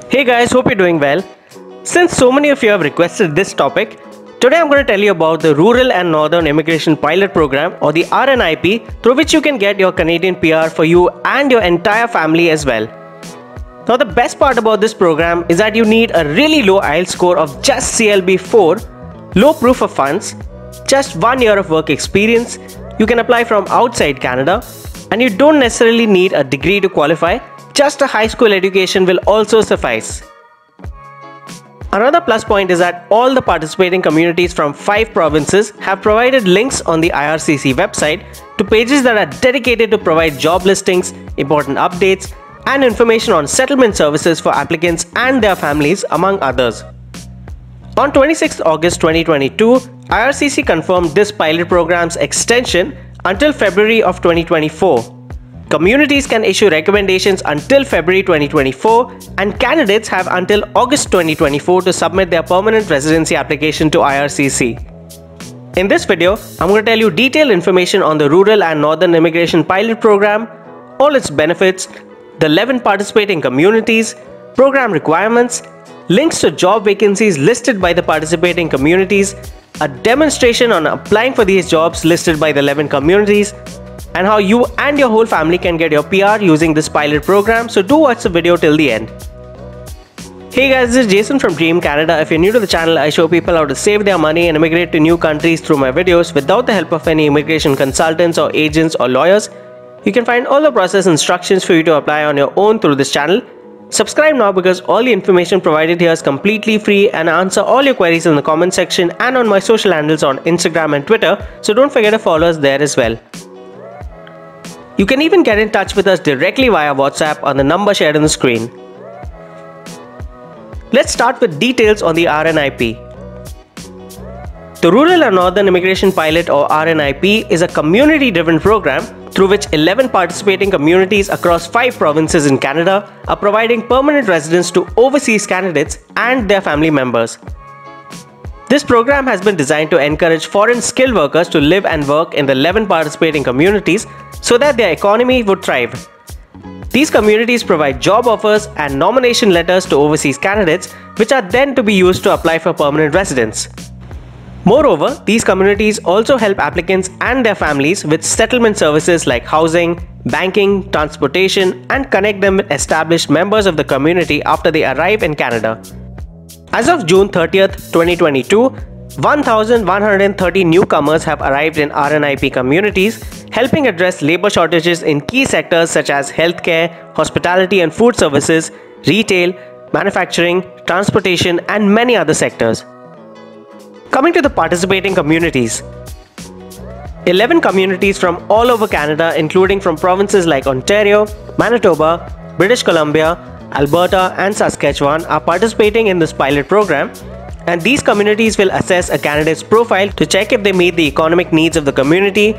Hey guys, hope you're doing well. Since so many of you have requested this topic, today I'm going to tell you about the Rural and Northern Immigration Pilot Program, or the RNIP, through which you can get your Canadian PR for you and your entire family as well. Now the best part about this program is that you need a really low IELTS score of just CLB 4, low proof of funds, just 1 year of work experience, you can apply from outside Canada, and you don't necessarily need a degree to qualify, just a high school education will also suffice. Another plus point is that all the participating communities from 5 provinces have provided links on the IRCC website to pages that are dedicated to provide job listings, important updates, and information on settlement services for applicants and their families, among others. On 26 August 2022, IRCC confirmed this pilot program's extension until February of 2024. Communities can issue recommendations until February 2024, and candidates have until August 2024 to submit their permanent residency application to IRCC. In this video, I'm going to tell you detailed information on the Rural and Northern Immigration Pilot Program, all its benefits, the 11 participating communities, program requirements, links to job vacancies listed by the participating communities, a demonstration on applying for these jobs listed by the 11 communities, and how you and your whole family can get your PR using this pilot program, so do watch the video till the end. Hey guys, this is Jason from Dream Canada. If you're new to the channel, I show people how to save their money and immigrate to new countries through my videos without the help of any immigration consultants or agents or lawyers. You can find all the process instructions for you to apply on your own through this channel. Subscribe now because all the information provided here is completely free, and I answer all your queries in the comment section and on my social handles on Instagram and Twitter, so don't forget to follow us there as well. You can even get in touch with us directly via WhatsApp on the number shared on the screen. Let's start with details on the RNIP. The Rural and Northern Immigration Pilot, or RNIP, is a community-driven program through which 11 participating communities across 5 provinces in Canada are providing permanent residence to overseas candidates and their family members. This program has been designed to encourage foreign skilled workers to live and work in the 11 participating communities so that their economy would thrive. These communities provide job offers and nomination letters to overseas candidates, which are then to be used to apply for permanent residence. Moreover, these communities also help applicants and their families with settlement services like housing, banking, transportation, and connect them with established members of the community after they arrive in Canada. As of June 30th, 2022, 1,130 newcomers have arrived in RNIP communities, helping address labor shortages in key sectors such as healthcare, hospitality and food services, retail, manufacturing, transportation, and many other sectors. Coming to the participating communities, 11 communities from all over Canada, including from provinces like Ontario, Manitoba, British Columbia, Alberta, and Saskatchewan, are participating in this pilot program, and these communities will assess a candidate's profile to check if they meet the economic needs of the community,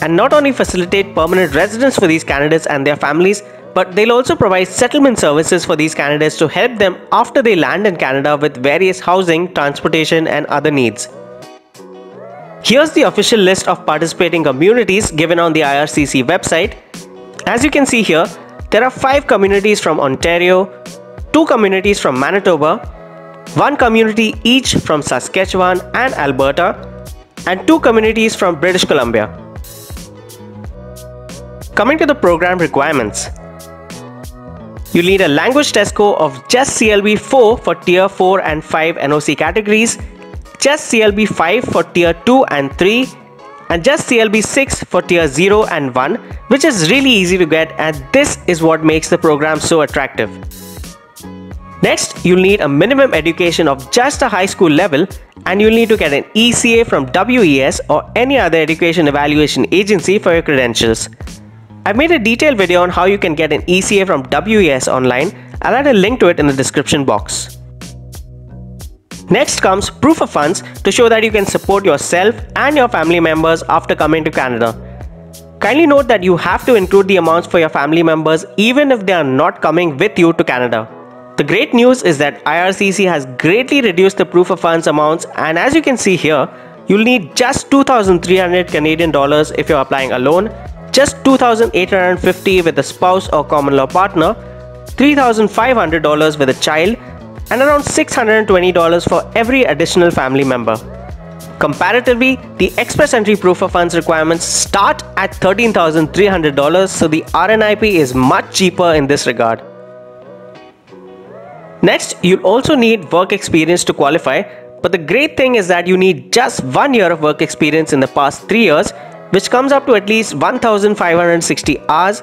and not only facilitate permanent residence for these candidates and their families, but they'll also provide settlement services for these candidates to help them after they land in Canada with various housing, transportation, and other needs. Here's the official list of participating communities given on the IRCC website. As you can see here, there are 5 communities from Ontario, 2 communities from Manitoba, 1 community each from Saskatchewan and Alberta, and 2 communities from British Columbia. Coming to the program requirements, you'll need a language test score of just CLB 4 for Tier 4 and 5 NOC categories, just CLB 5 for Tier 2 and 3, and just CLB 6 for Tier 0 and 1, which is really easy to get, and this is what makes the program so attractive. Next, you'll need a minimum education of just a high school level, and you'll need to get an ECA from WES or any other education evaluation agency for your credentials. I've made a detailed video on how you can get an ECA from WES online. I'll add a link to it in the description box. Next comes proof of funds to show that you can support yourself and your family members after coming to Canada. Kindly note that you have to include the amounts for your family members even if they are not coming with you to Canada. The great news is that IRCC has greatly reduced the proof of funds amounts, and as you can see here, you'll need just 2,300 Canadian dollars if you're applying alone, just 2,850 with a spouse or common law partner, $3,500 with a child, and around $620 for every additional family member. Comparatively, the express entry proof of funds requirements start at $13,300, so the RNIP is much cheaper in this regard. Next, you'll also need work experience to qualify, but the great thing is that you need just 1 year of work experience in the past 3 years, which comes up to at least 1,560 hours,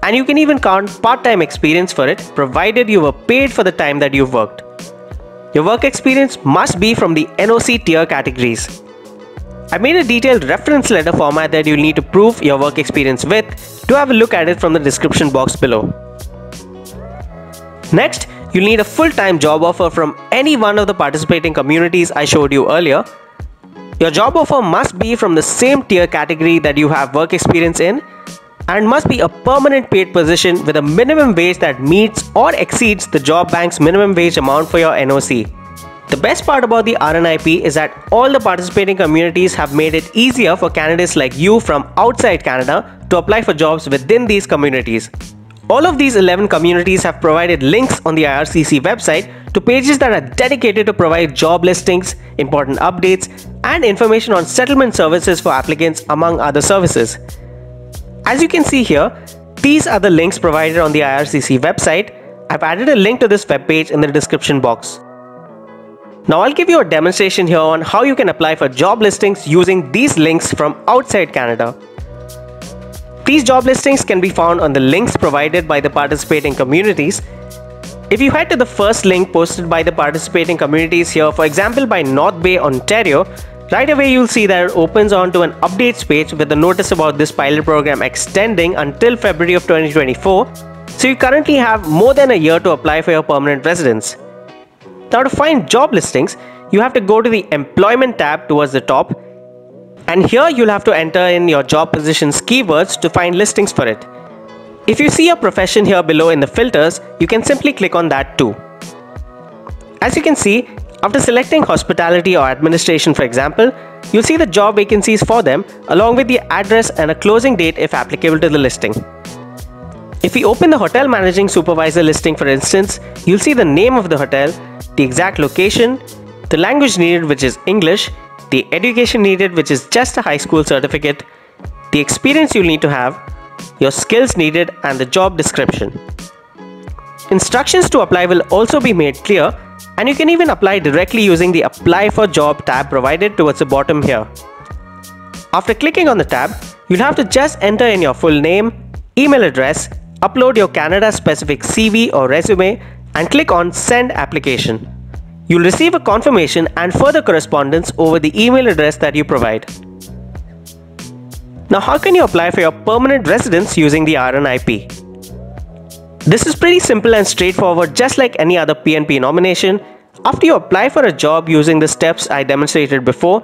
and you can even count part-time experience for it, provided you were paid for the time that you've worked. Your work experience must be from the NOC tier categories. I made a detailed reference letter format that you'll need to prove your work experience with. Do have a look at it from the description box below. Next, you'll need a full-time job offer from any one of the participating communities I showed you earlier. Your job offer must be from the same tier category that you have work experience in, and must be a permanent paid position with a minimum wage that meets or exceeds the job bank's minimum wage amount for your NOC. The best part about the RNIP is that all the participating communities have made it easier for candidates like you from outside Canada to apply for jobs within these communities. All of these 11 communities have provided links on the IRCC website to pages that are dedicated to provide job listings, important updates, and information on settlement services for applicants, among other services. As you can see here, these are the links provided on the IRCC website. I've added a link to this webpage in the description box. Now I'll give you a demonstration here on how you can apply for job listings using these links from outside Canada. These job listings can be found on the links provided by the participating communities. If you head to the first link posted by the participating communities here, for example by North Bay, Ontario, right away you'll see that it opens onto an updates page with a notice about this pilot program extending until February of 2024. So you currently have more than a year to apply for your permanent residence. Now to find job listings, you have to go to the Employment tab towards the top, and here you'll have to enter in your job positions keywords to find listings for it. If you see your profession here below in the filters, you can simply click on that too. As you can see, after selecting hospitality or administration for example, you'll see the job vacancies for them along with the address and a closing date if applicable to the listing. If we open the hotel managing supervisor listing for instance, you'll see the name of the hotel, the exact location, the language needed which is English, the education needed which is just a high school certificate, the experience you'll need to have, your skills needed, and the job description. Instructions to apply will also be made clear, and you can even apply directly using the Apply for Job tab provided towards the bottom here. After clicking on the tab, you'll have to just enter in your full name, email address, upload your Canada specific CV or resume, and click on Send Application. You'll receive a confirmation and further correspondence over the email address that you provide. Now how can you apply for your permanent residence using the RNIP? This is pretty simple and straightforward, just like any other PNP nomination. After you apply for a job using the steps I demonstrated before,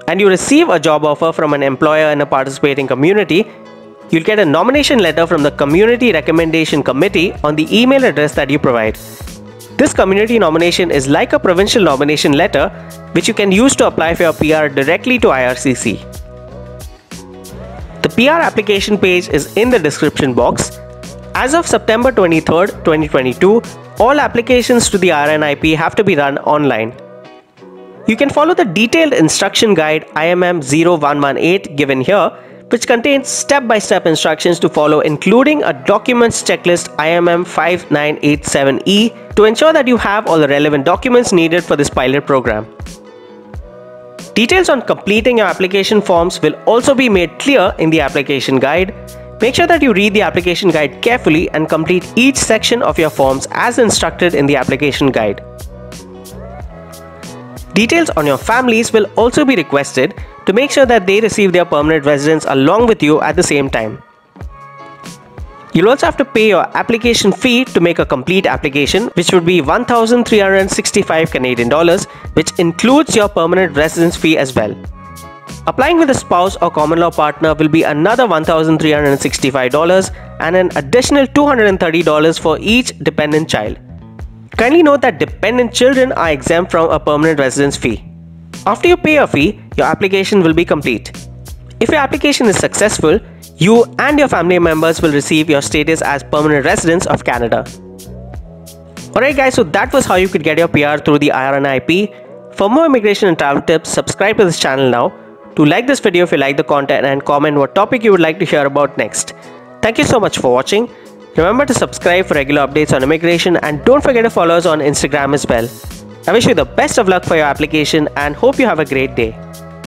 and you receive a job offer from an employer in a participating community, you'll get a nomination letter from the Community Recommendation Committee on the email address that you provide. This community nomination is like a provincial nomination letter which you can use to apply for your PR directly to IRCC. The PR application page is in the description box. As of September 23rd, 2022, all applications to the RNIP have to be run online. You can follow the detailed instruction guide IMM 0118 given here, which contains step-by-step instructions to follow, including a documents checklist IMM 5987E to ensure that you have all the relevant documents needed for this pilot program. Details on completing your application forms will also be made clear in the application guide. Make sure that you read the application guide carefully and complete each section of your forms as instructed in the application guide. Details on your families will also be requested to make sure that they receive their permanent residence along with you at the same time. You'll also have to pay your application fee to make a complete application, which would be 1,365 Canadian dollars, which includes your permanent residence fee as well. Applying with a spouse or common law partner will be another $1,365 and an additional $230 for each dependent child. Kindly note that dependent children are exempt from a permanent residence fee. After you pay a fee, your application will be complete. If your application is successful, you and your family members will receive your status as permanent residents of Canada. Alright guys, so that was how you could get your PR through the RNIP. For more immigration and travel tips, subscribe to this channel now. Do like this video if you like the content and comment what topic you would like to hear about next. Thank you so much for watching. Remember to subscribe for regular updates on immigration and don't forget to follow us on Instagram as well. I wish you the best of luck for your application and hope you have a great day.